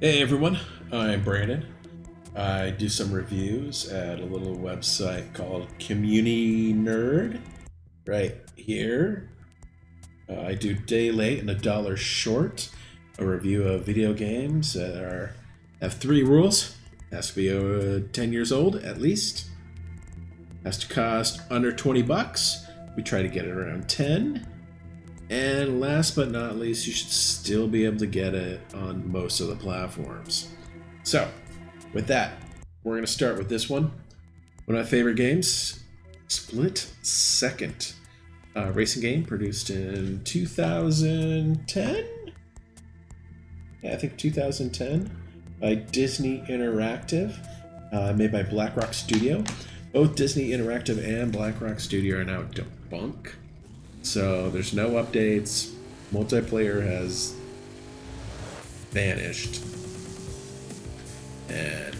Hey everyone, I'm Brandon. I do some reviews at a little website called Community Nerd right here. I do day late and a dollar short, a review of video games that have three rules. Has to be 10 years old at least. Has to cost under 20 bucks. We try to get it around 10. And last but not least, you should still be able to get it on most of the platforms. So, with that, we're going to start with this one. One of my favorite games, Split Second. Racing game produced in 2010? Yeah, I think 2010 by Disney Interactive, made by BlackRock Studio. Both Disney Interactive and BlackRock Studio are now debunked. So there's no updates. Multiplayer has vanished. And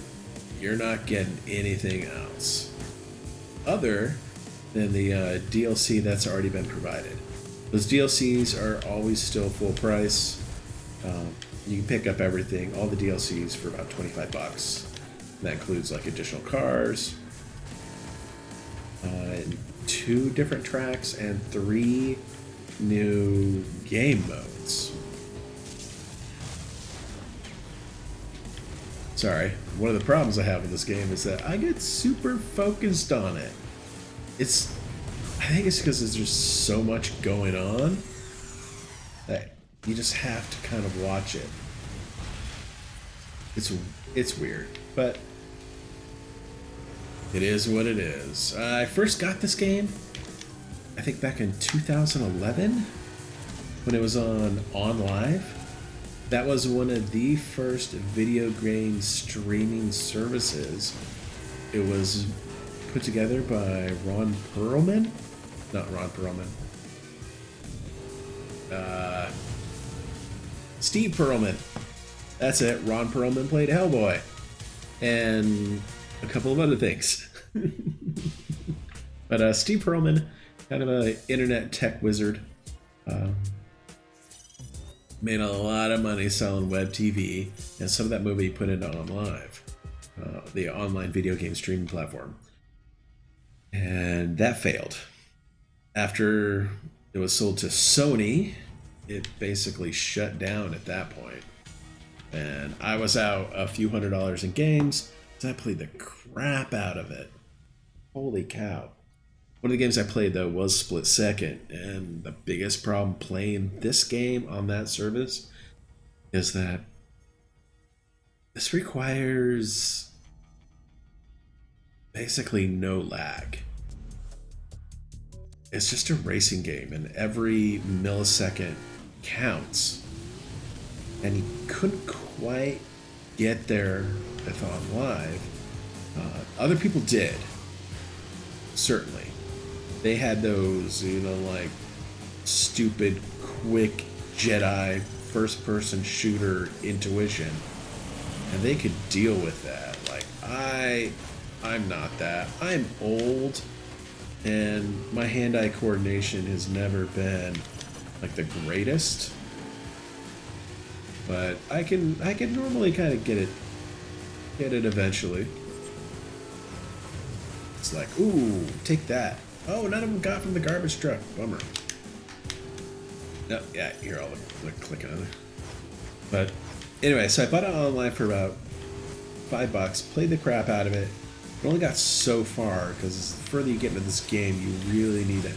you're not getting anything else other than the DLC that's already been provided. Those DLCs are always still full price. You can pick up everything, all the DLCs for about 25 bucks. That includes like additional cars, two different tracks, and three new game modes. Sorry, one of the problems I have with this game is that I get super focused on it. I think it's because there's just so much going on that you just have to kind of watch it. It's weird, but it is what it is. I first got this game, I think back in 2011 when it was on OnLive. That was one of the first video game streaming services. It was put together by Ron Perlman. Not Ron Perlman. Steve Perlman. That's it. Ron Perlman played Hellboy. And a couple of other things. But Steve Perlman, kind of an internet tech wizard, made a lot of money selling web TV, and some of that movie he put into OnLive, the online video game streaming platform. And that failed. After it was sold to Sony, it basically shut down at that point. And I was out a few $100s in games, so I played the crap out of it. Holy cow. One of the games I played, though, was Split Second, and the biggest problem playing this game on that service is that this requires basically no lag. It's just a racing game, and every millisecond counts. And you couldn't quite get there with OnLive. Other people did, certainly. They had those, like stupid, quick Jedi first-person shooter intuition, and they could deal with that. Like I'm not that. I'm old, and my hand-eye coordination has never been like the greatest. But I can normally kind of get it eventually. It's like, ooh, take that. Oh, none of them got from the garbage truck. Bummer. No, yeah, you hear all the clicking on it. But anyway, so I bought it online for about $5. Played the crap out of it. But only got so far because the further you get into this game, you really need to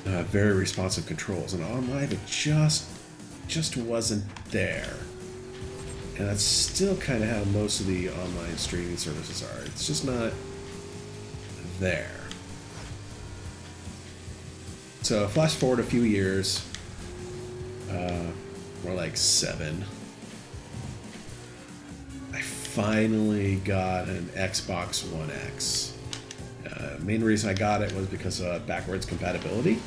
have very responsive controls. And OnLive, it just wasn't there. And that's still kind of how most of the online streaming services are. It's just not there. So flash forward a few years, more like 7. I finally got an Xbox One X. Main reason I got it was because of backwards compatibility.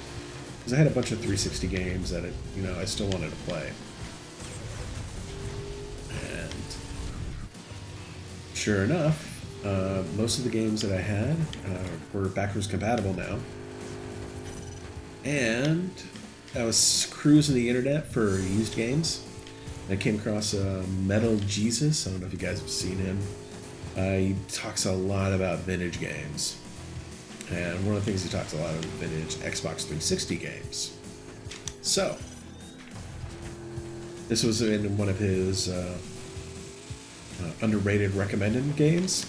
Because I had a bunch of 360 games that I still wanted to play. And sure enough, most of the games that I had were backwards compatible now. And I was cruising the internet for used games. I came across Metal Jesus. I don't know if you guys have seen him. He talks a lot about vintage games. And one of the things he talks a lot about vintage Xbox 360 games. So, this was in one of his underrated recommended games.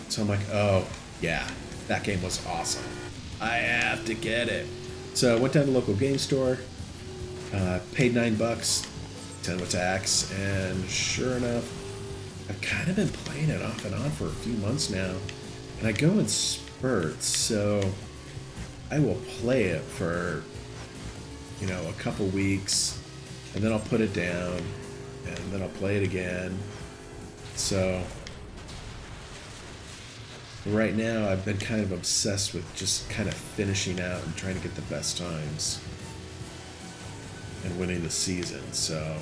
So I'm like, oh, yeah, that game was awesome. I have to get it. So I went down to the local game store, paid $9, 10 with tax, and sure enough, I've kind of been playing it off and on for a few months now. And I go in spurts, so I will play it for, a couple weeks, and then I'll put it down, and then I'll play it again. So right now I've been kind of obsessed with just kind of finishing out and trying to get the best times and winning the season. So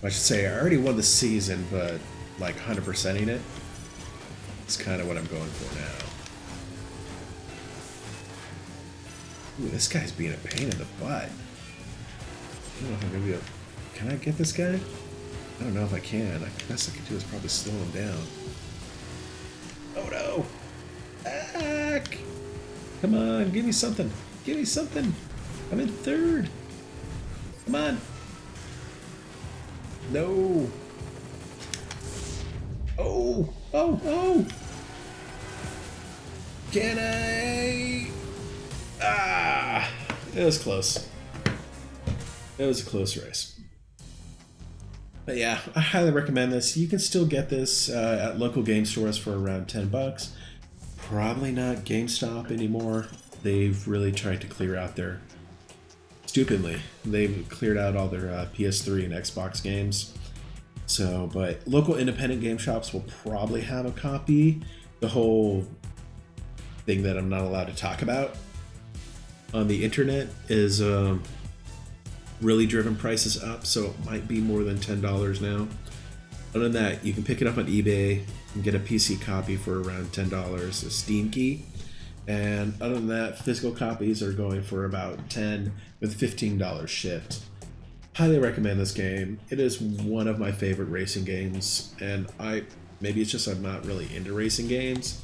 I should say I already won the season, but like 100%ing it is kind of what I'm going for now. Ooh, this guy's being a pain in the butt. I don't know if I'm gonna be able... Can I get this guy? I don't know if I can. The best I can do is probably slow him down. Oh no! Back! Come on, give me something. Give me something. I'm in third. Come on. No. Oh, oh, oh. Can I? Ah, it was close. It was a close race. But yeah, I highly recommend this. You can still get this at local game stores for around $10. Probably not GameStop anymore. They've really tried to clear out their... Stupidly, they've cleared out all their PS3 and Xbox games. So, but local independent game shops will probably have a copy. The whole thing that I'm not allowed to talk about on the internet is really driven prices up, so it might be more than $10 now. Other than that, you can pick it up on eBay and get a PC copy for around $10, a Steam key. And other than that, physical copies are going for about $10 with $15 shipped. Highly recommend this game. It is one of my favorite racing games, and maybe it's just I'm not really into racing games,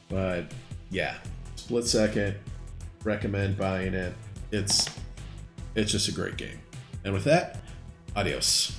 but yeah, split second, recommend buying it. It's just a great game. And with that, adios.